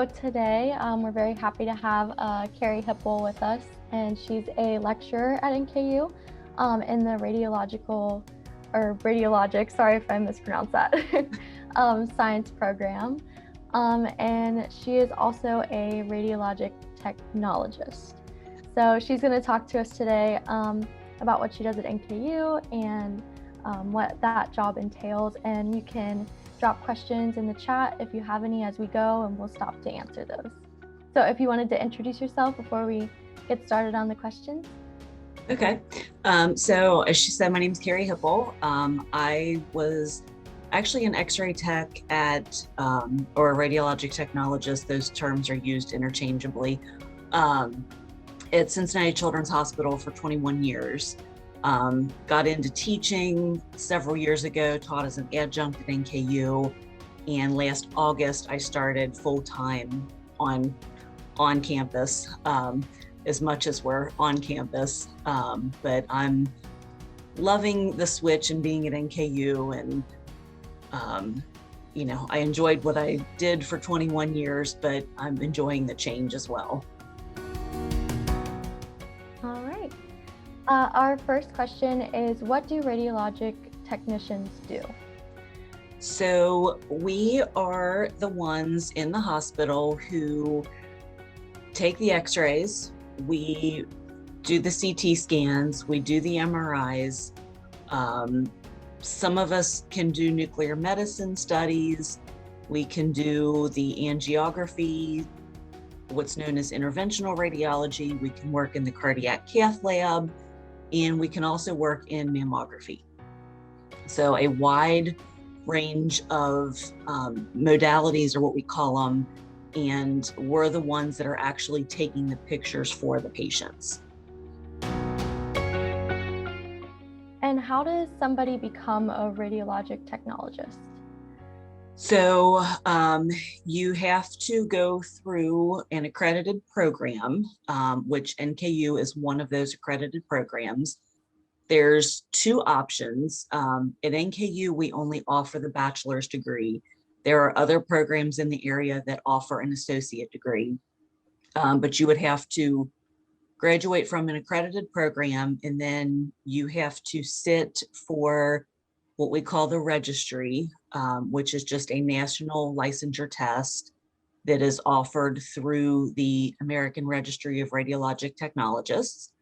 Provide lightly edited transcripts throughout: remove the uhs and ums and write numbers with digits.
So today we're very happy to have Carrie Hipple with us, and she's a lecturer at NKU in the radiologic, sorry if I mispronounced that, science program. And she is also a radiologic technologist. So she's going to talk to us today about what she does at NKU and what that job entails. And you can drop questions in the chat if you have any as we go, and we'll stop to answer those. So if you wanted to introduce yourself before we get started on the questions. Okay. So as she said, my name is Carrie Hipple. I was actually an x-ray tech at, or a radiologic technologist. Those terms are used interchangeably, at Cincinnati Children's Hospital for 21 years. Got into teaching several years ago, taught as an adjunct at NKU, and last August I started full-time on campus, as much as we're on campus, but I'm loving the switch and being at NKU, and I enjoyed what I did for 21 years, but I'm enjoying the change as well. All right. Our first question is, what do radiologic technicians do? So we are the ones in the hospital who take the x-rays, we do the CT scans, we do the MRIs. Some of us can do nuclear medicine studies, we can do the angiography, what's known as interventional radiology, we can work in the cardiac cath lab, and we can also work in mammography. So a wide range of modalities, or what we call them, and we're the ones that are actually taking the pictures for the patients. And how does somebody become a radiologic technologist? So you have to go through an accredited program, which NKU is one of those accredited programs. There's two options. At NKU, we only offer the bachelor's degree. There are other programs in the area that offer an associate degree, but you would have to graduate from an accredited program, and then you have to sit for what we call the registry, which is just a national licensure test that is offered through the American Registry of Radiologic Technologists.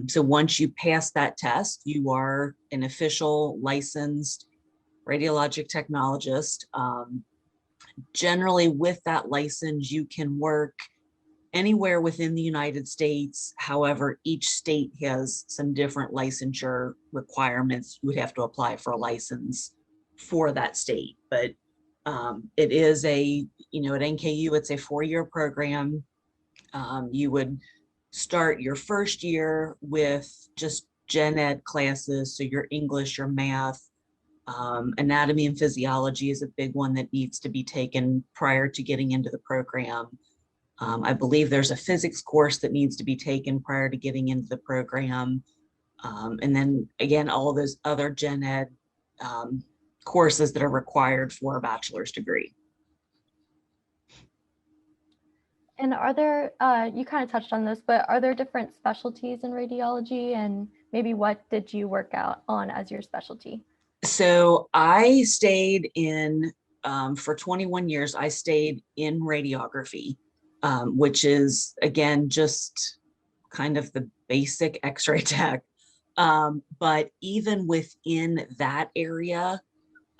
So once you pass that test, you are an official licensed radiologic technologist. Generally, with that license, you can work anywhere within the United States. However, each state has some different licensure requirements. You would have to apply for a license for that state. But it is at NKU, it's a 4-year program. You would start your first year with just gen ed classes, so your English, your math, anatomy and physiology is a big one that needs to be taken prior to getting into the program. I believe there's a physics course that needs to be taken prior to getting into the program. And then again, all of those other gen ed courses that are required for a bachelor's degree. And are there, you kind of touched on this, but are there different specialties in radiology, and maybe what did you work out on as your specialty? So I stayed in, for 21 years, I stayed in radiography, which is, again, just kind of the basic x-ray tech. But even within that area,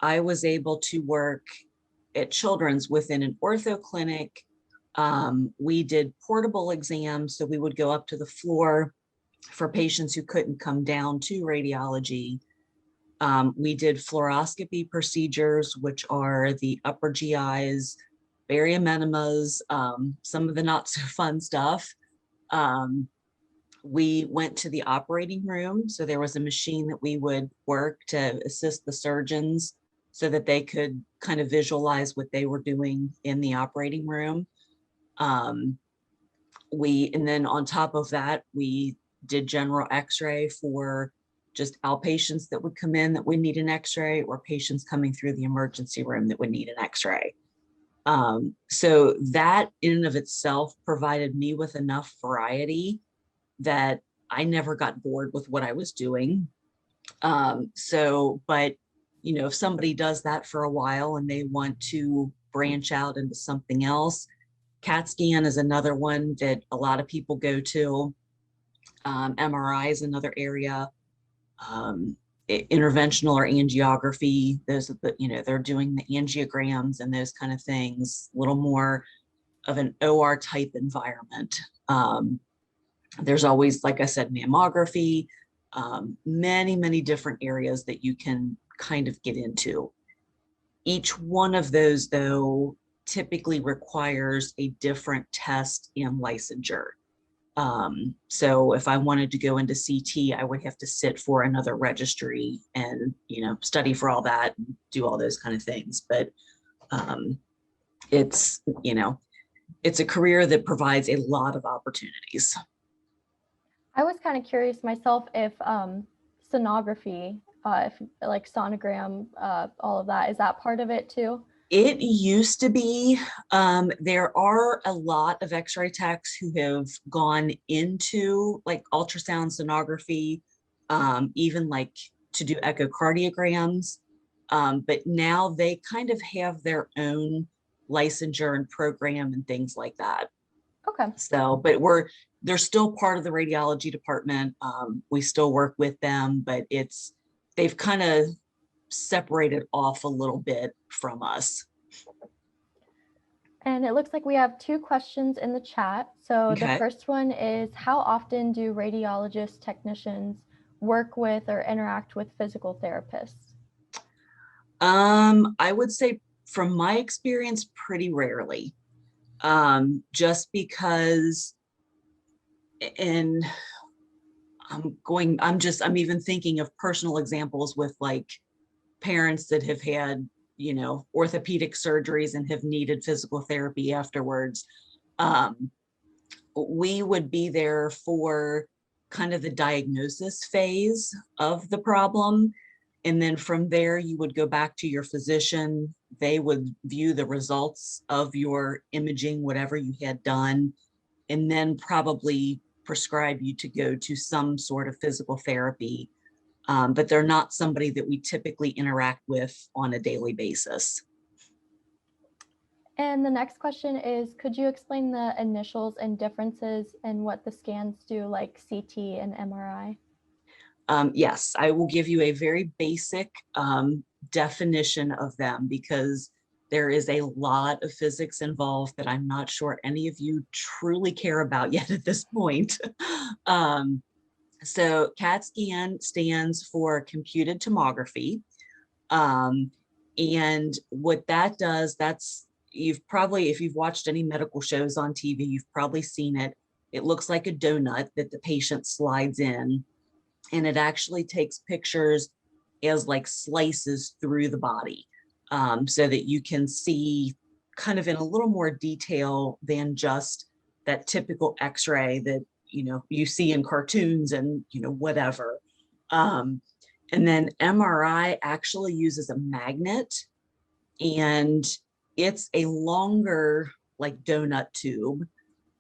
I was able to work at Children's within an ortho clinic. We did portable exams, so we would go up to the floor for patients who couldn't come down to radiology. We did fluoroscopy procedures, which are the upper GIs, barium enemas, some of the not so fun stuff. We went to the operating room. So there was a machine that we would work to assist the surgeons so that they could kind of visualize what they were doing in the operating room. And then on top of that, we did general x-ray for just outpatients that would come in that would need an x-ray, or patients coming through the emergency room that would need an x-ray. So that in and of itself provided me with enough variety that I never got bored with what I was doing. But if somebody does that for a while and they want to branch out into something else, CAT scan is another one that a lot of people go to. MRI is another area. Um, Interventional or angiography, those are they're doing the angiograms and those kind of things, a little more of an OR type environment. There's always, like I said, mammography, many different areas that you can kind of get into. Each one of those, though, typically requires a different test and licensure. So if I wanted to go into CT, I would have to sit for another registry and, study for all that, and do all those kind of things. But it's, it's a career that provides a lot of opportunities. I was kind of curious myself if sonography, if like sonogram, all of that, is that part of it too? It used to be. There are a lot of x-ray techs who have gone into like ultrasound sonography, even like to do echocardiograms. But now they kind of have their own licensure and program and things like that. Okay. So, but they're still part of the radiology department. We still work with them, but they've kind of separated off a little bit from us. And it looks like we have 2 questions in the chat. So the Okay. first one is, how often do radiologist technicians work with or interact with physical therapists? I would say from my experience, pretty rarely. Just because, and I'm even thinking of personal examples with like parents that have had, orthopedic surgeries and have needed physical therapy afterwards. We would be there for kind of the diagnosis phase of the problem. And then from there, you would go back to your physician. They would view the results of your imaging, whatever you had done, and then probably prescribe you to go to some sort of physical therapy. But they're not somebody that we typically interact with on a daily basis. And the next question is, could you explain the initials and differences in what the scans do, like CT and MRI? Yes, I will give you a very basic definition of them because there is a lot of physics involved that I'm not sure any of you truly care about yet at this point. So CAT scan stands for computed tomography. And what that does, if you've watched any medical shows on TV, you've probably seen it. It looks like a donut that the patient slides in, and it actually takes pictures as like slices through the body, so that you can see kind of in a little more detail than just that typical x-ray that you see in cartoons and whatever. And then MRI actually uses a magnet, and it's a longer like donut tube,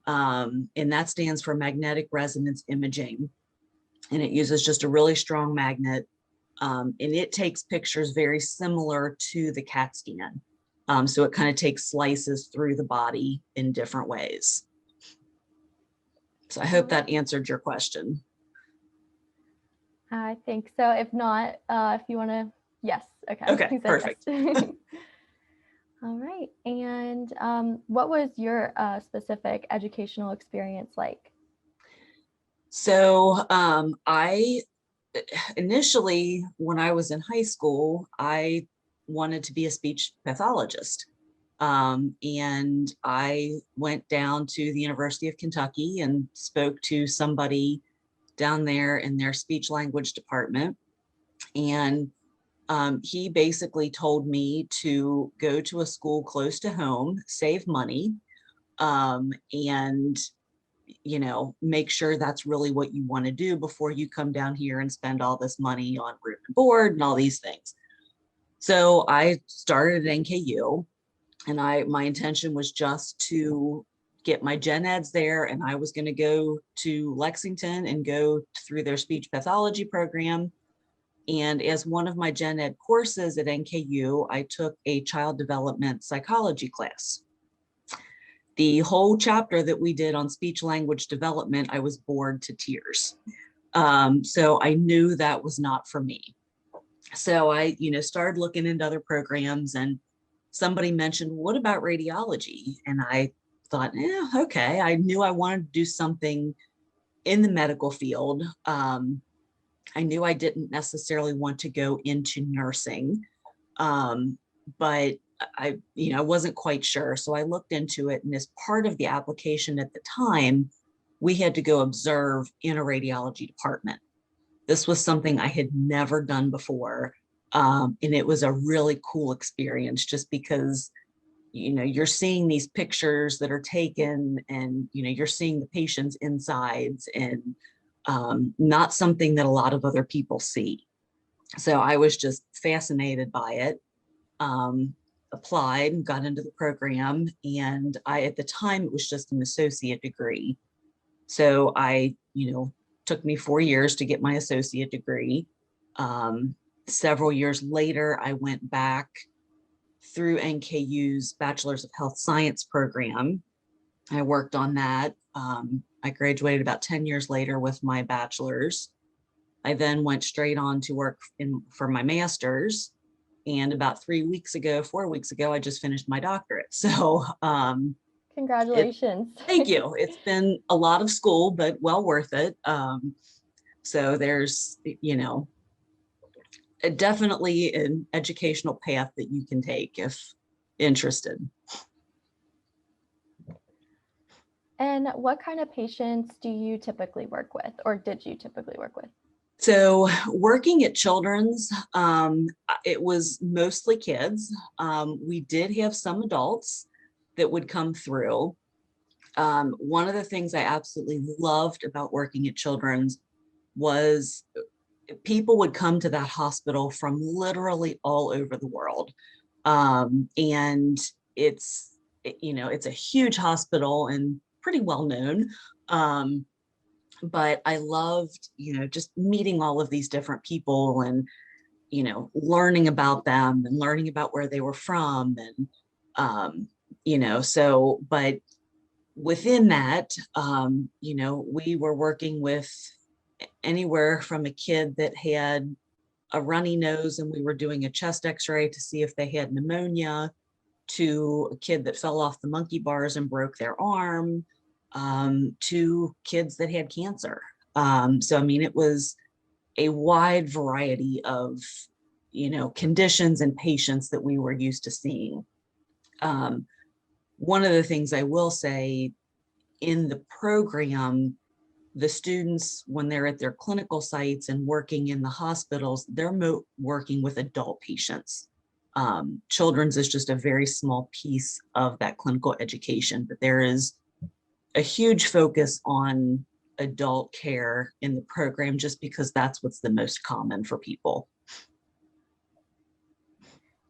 and that stands for magnetic resonance imaging, and it uses just a really strong magnet, and it takes pictures very similar to the CAT scan. So it kind of takes slices through the body in different ways. So I hope that answered your question. I think so. If not, if you want to, yes. Okay. Okay, perfect. Yes. All right. And what was your specific educational experience like? So I initially, when I was in high school, I wanted to be a speech pathologist. And I went down to the University of Kentucky and spoke to somebody down there in their speech language department. And he basically told me to go to a school close to home, save money, and make sure that's really what you want to do before you come down here and spend all this money on room and board and all these things. So I started at NKU, And my intention was just to get my gen eds there, and I was going to go to Lexington and go through their speech pathology program. And as one of my gen ed courses at NKU, I took a child development psychology class. The whole chapter that we did on speech language development, I was bored to tears. So I knew that was not for me. So I, started looking into other programs, and somebody mentioned, what about radiology? And I thought, okay. I knew I wanted to do something in the medical field. I knew I didn't necessarily want to go into nursing, but I wasn't quite sure. So I looked into it, and as part of the application at the time, we had to go observe in a radiology department. This was something I had never done before. And it was a really cool experience, just because, you're seeing these pictures that are taken, and, you're seeing the patient's insides, and not something that a lot of other people see. So I was just fascinated by it. Applied and got into the program. And at the time, it was just an associate degree. So took me 4 years to get my associate degree. Several years later, I went back through NKU's Bachelor's of Health Science program. I worked on that. I graduated about 10 years later with my bachelor's. I then went straight on to work for my master's. And about 4 weeks ago, I just finished my doctorate. So Congratulations. Thank you. It's been a lot of school, but well worth it. So there's, definitely an educational path that you can take if interested. And what kind of patients do you typically work with, or did you typically work with? So working at Children's, it was mostly kids. We did have some adults that would come through. One of the things I absolutely loved about working at Children's was people would come to that hospital from literally all over the world. And it's a huge hospital and pretty well known. But I loved, just meeting all of these different people, and, learning about them and learning about where they were from. And, but within that, we were working with anywhere from a kid that had a runny nose and we were doing a chest x-ray to see if they had pneumonia, to a kid that fell off the monkey bars and broke their arm, to kids that had cancer. So, it was a wide variety of, conditions and patients that we were used to seeing. One of the things I will say, in the program, the students, when they're at their clinical sites and working in the hospitals, they're working with adult patients. Children's is just a very small piece of that clinical education, but there is a huge focus on adult care in the program, just because that's what's the most common for people.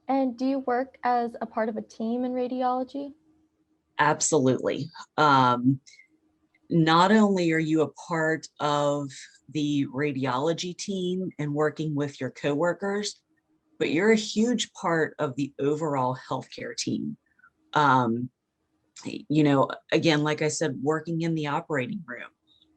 And do you work as a part of a team in radiology? Absolutely. Not only are you a part of the radiology team and working with your coworkers, but you're a huge part of the overall healthcare team. Again, like I said, working in the operating room,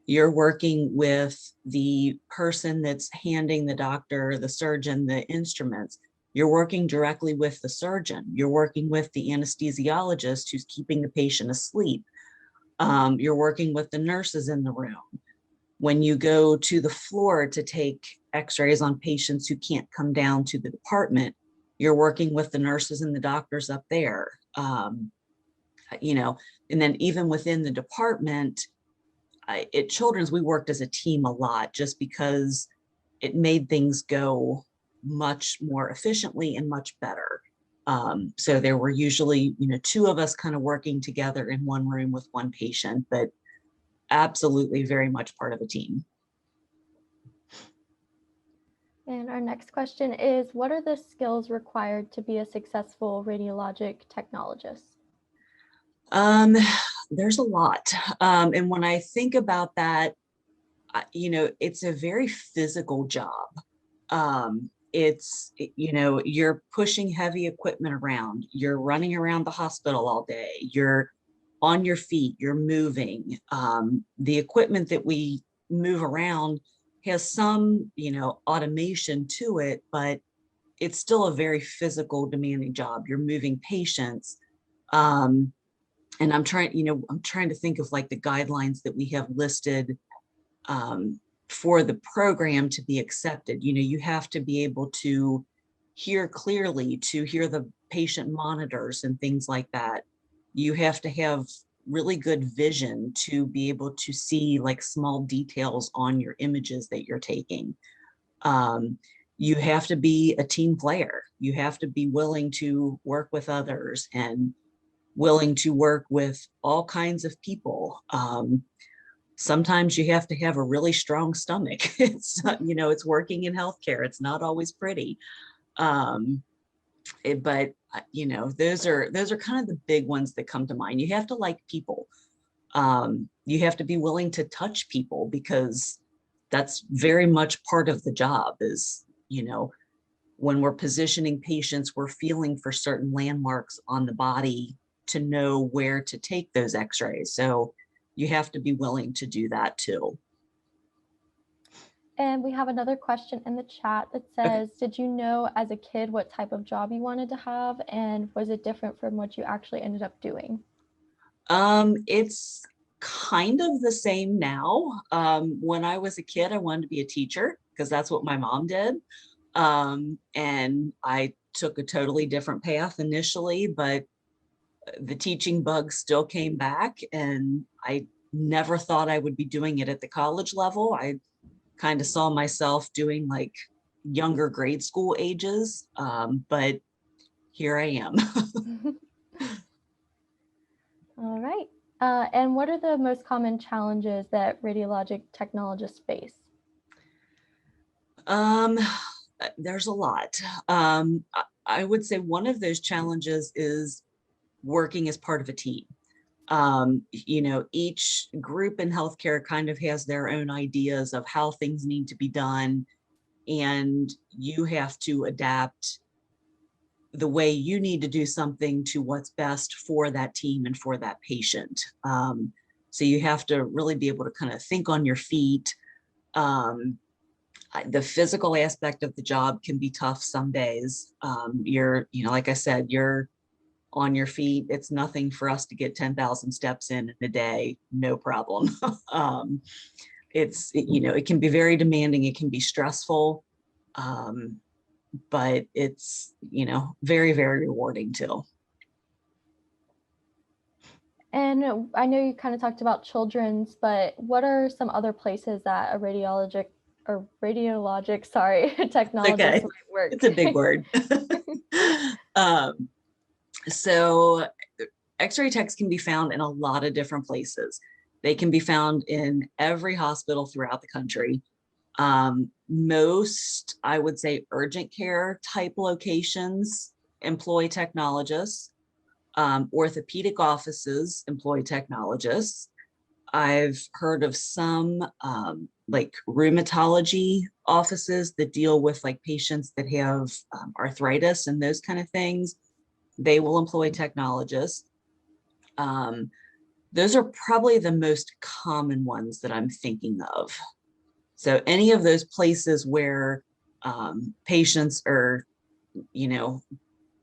you're working with the person that's handing the doctor, the surgeon, the instruments. You're working directly with the surgeon. You're working with the anesthesiologist who's keeping the patient asleep. You're working with the nurses in the room. When you go to the floor to take x-rays on patients who can't come down to the department, you're working with the nurses and the doctors up there. And then even within the department, at Children's, we worked as a team a lot, just because it made things go much more efficiently and much better. So there were usually, two of us kind of working together in one room with one patient, but absolutely very much part of a team. And our next question is, what are the skills required to be a successful radiologic technologist? There's a lot. And when I think about that, it's a very physical job. You're pushing heavy equipment around, you're running around the hospital all day, you're on your feet, you're moving. The equipment that we move around has some, automation to it, but it's still a very physical, demanding job. You're moving patients. And I'm trying to think of like the guidelines that we have listed for the program to be accepted. You have to be able to hear clearly, to hear the patient monitors and things like that. You have to have really good vision to be able to see like small details on your images that you're taking. You have to be a team player. You have to be willing to work with others and willing to work with all kinds of people. Sometimes you have to have a really strong stomach. It's working in healthcare. It's not always pretty. But those are kind of the big ones that come to mind. You have to like people. You have to be willing to touch people, because that's very much part of the job is, when we're positioning patients, we're feeling for certain landmarks on the body to know where to take those x-rays. So you have to be willing to do that too. And we have another question in the chat that says, did you know as a kid what type of job you wanted to have? And was it different from what you actually ended up doing? It's kind of the same now. When I was a kid, I wanted to be a teacher because that's what my mom did. And I took a totally different path initially, but the teaching bug still came back, and I never thought I would be doing it at the college level. I kind of saw myself doing like younger grade school ages, but here I am. All right. And what are the most common challenges that radiologic technologists face? There's a lot. I would say one of those challenges is working as part of a team. Each group in healthcare kind of has their own ideas of how things need to be done, and you have to adapt the way you need to do something to what's best for that team and for that patient. So you have to really be able to kind of think on your feet. The physical aspect of the job can be tough some days. Like I said, you're on your feet. It's nothing for us to get 10,000 steps in a day, no problem. It can be very demanding. It can be stressful, but it's, very, very rewarding too. And I know you kind of talked about children's, but what are some other places that a radiologic technologist Okay. might work? It's a big word. So X-ray techs can be found in a lot of different places. They can be found in every hospital throughout the country. Most, I would say, urgent care type locations employ technologists. Orthopedic offices employ technologists. I've heard of some like rheumatology offices that deal with like patients that have arthritis and those kind of things. They will employ technologists. Those are probably the most common ones that I'm thinking of. So any of those places where patients are,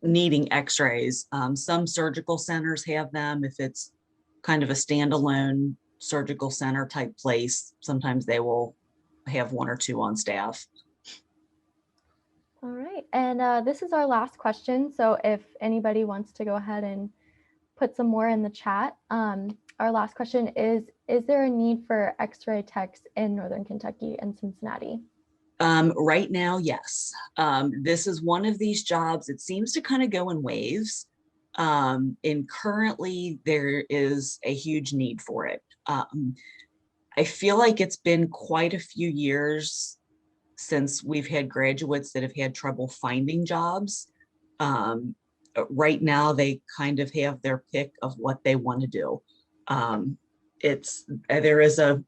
needing x-rays, some surgical centers have them. If it's kind of a standalone surgical center type place, sometimes they will have one or two on staff. All right. And this is our last question. So if anybody wants to go ahead and put some more in the chat, our last question is there a need for x-ray techs in Northern Kentucky and Cincinnati? Right now, yes. This is one of these jobs. It seems to kind of go in waves. And currently there is a huge need for it. I feel like it's been quite a few years since we've had graduates that have had trouble finding jobs. Right now, they kind of have their pick of what they want to do. There is a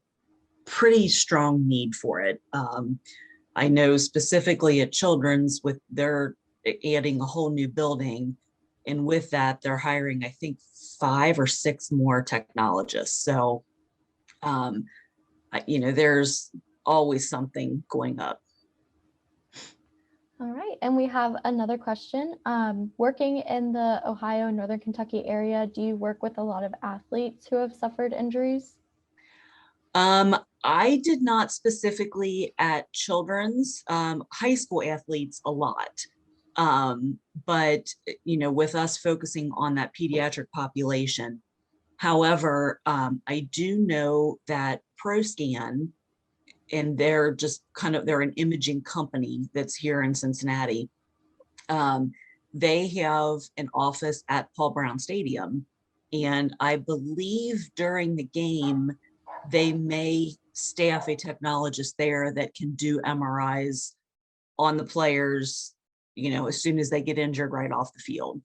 pretty strong need for it. I know specifically at Children's, with they're adding a whole new building, and with that, they're hiring, I think, 5 or 6 more technologists. So, there's always something going up. All right, and we have another question. Working in the Ohio, Northern Kentucky area, do you work with a lot of athletes who have suffered injuries? I did not specifically at Children's, high school athletes a lot. But, with us focusing on that pediatric population. However, I do know that ProScan, and they're an imaging company that's here in Cincinnati. They have an office at Paul Brown Stadium. And I believe during the game, they may staff a technologist there that can do MRIs on the players, as soon as they get injured right off the field.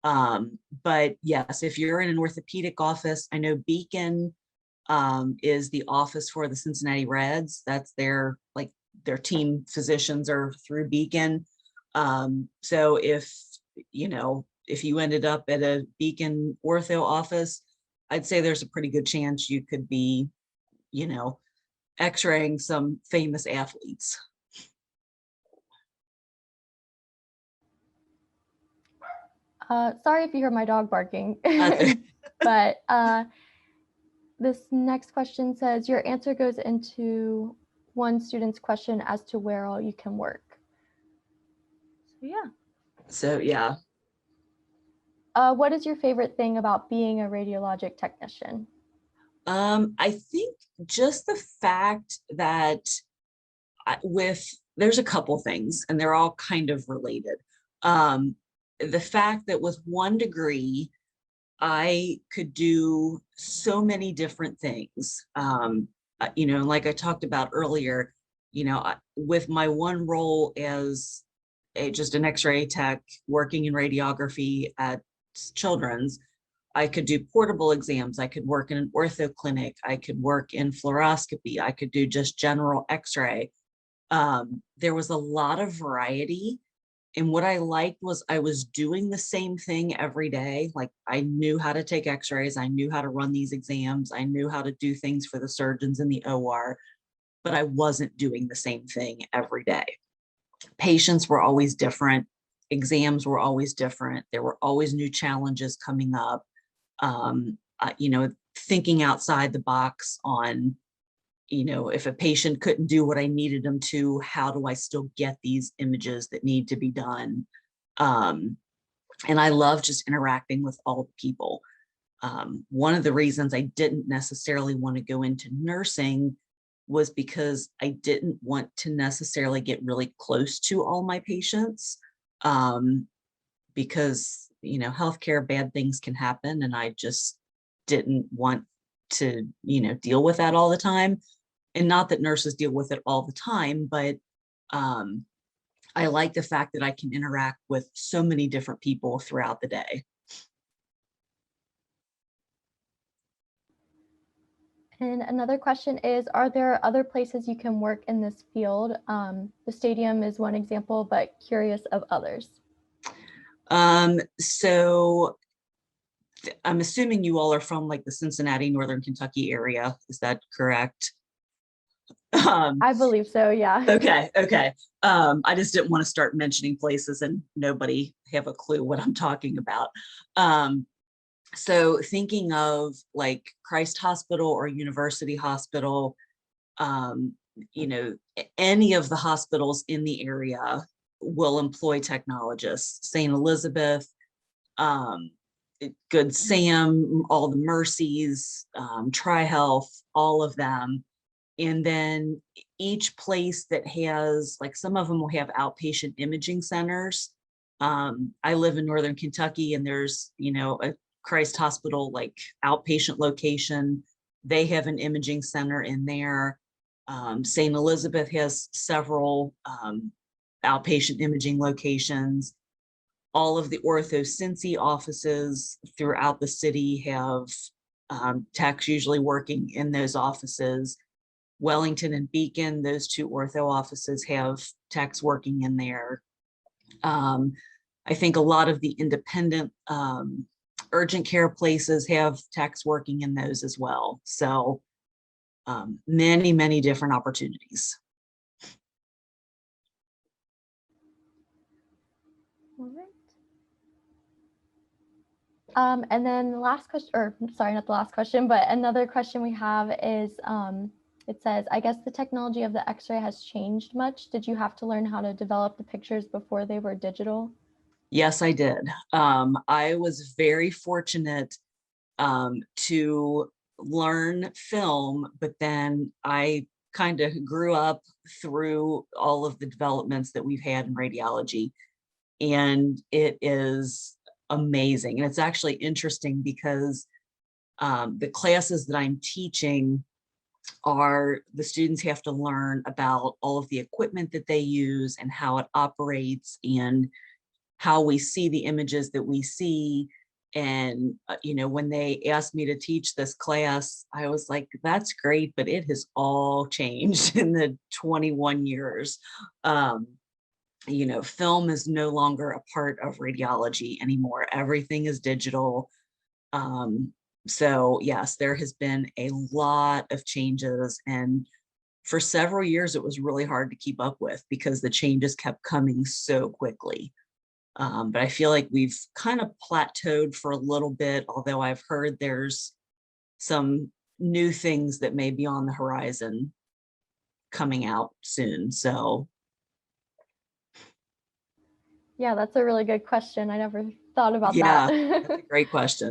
But yes, if you're in an orthopedic office, I know Beacon is the office for the Cincinnati Reds. That's their team physicians are through Beacon. So if you ended up at a Beacon ortho office, I'd say there's a pretty good chance you could be, x-raying some famous athletes. Sorry if you heard my dog barking, but this next question says, your answer goes into one student's question as to where all you can work. So yeah. What is your favorite thing about being a radiologic technician? I think just the fact that there's a couple things, and they're all kind of related. The fact that with one degree, I could do so many different things. Like I talked about earlier, with my one role as just an x-ray tech working in radiography at Children's, I could do portable exams. I could work in an ortho clinic. I could work in fluoroscopy. I could do just general x-ray. There was a lot of variety. And what I liked was I was doing the same thing every day. Like, I knew how to take x-rays. I knew how to run these exams. I knew how to do things for the surgeons in the OR, but I wasn't doing the same thing every day. Patients were always different. Exams were always different. There were always new challenges coming up. Thinking outside the box on, if a patient couldn't do what I needed them to, how do I still get these images that need to be done? And I love just interacting with all the people. One of the reasons I didn't necessarily want to go into nursing was because I didn't want to necessarily get really close to all my patients, because, healthcare, bad things can happen. And I just didn't want to, deal with that all the time. And not that nurses deal with it all the time, but I like the fact that I can interact with so many different people throughout the day. And another question is, are there other places you can work in this field? The stadium is one example, but curious of others. So I'm assuming you all are from like the Cincinnati, Northern Kentucky area. Is that correct? I believe so, yeah. Okay. I just didn't want to start mentioning places and nobody have a clue what I'm talking about. So thinking of like Christ Hospital or University Hospital, any of the hospitals in the area will employ technologists. St. Elizabeth, Good Sam, all the Mercies, Tri-Health, all of them. And then each place that has, like, some of them will have outpatient imaging centers. I live in Northern Kentucky, and there's, a Christ Hospital, like, outpatient location. They have an imaging center in there. St. Elizabeth has several outpatient imaging locations. All of the ortho Cincy offices throughout the city have techs usually working in those offices. Wellington and Beacon, those two ortho offices have techs working in there. I think a lot of the independent urgent care places have techs working in those as well. So many, many different opportunities. All right. And then the last question, or sorry, not the last question, but another question we have is, it says, I guess the technology of the X-ray has changed much. Did you have to learn how to develop the pictures before they were digital? Yes, I did. I was very fortunate to learn film, but then I kind of grew up through all of the developments that we've had in radiology, and it is amazing. And it's actually interesting because the classes that I'm teaching are the students have to learn about all of the equipment that they use and how it operates and how we see the images that we see. And, when they asked me to teach this class, I was like, that's great, but it has all changed in the 21 years. Film is no longer a part of radiology anymore. Everything is digital. So yes, there has been a lot of changes, and for several years, it was really hard to keep up with because the changes kept coming so quickly. But I feel like we've kind of plateaued for a little bit, although I've heard there's some new things that may be on the horizon coming out soon. So Yeah, that's a really good question. I never thought about yeah, that. that's a great question.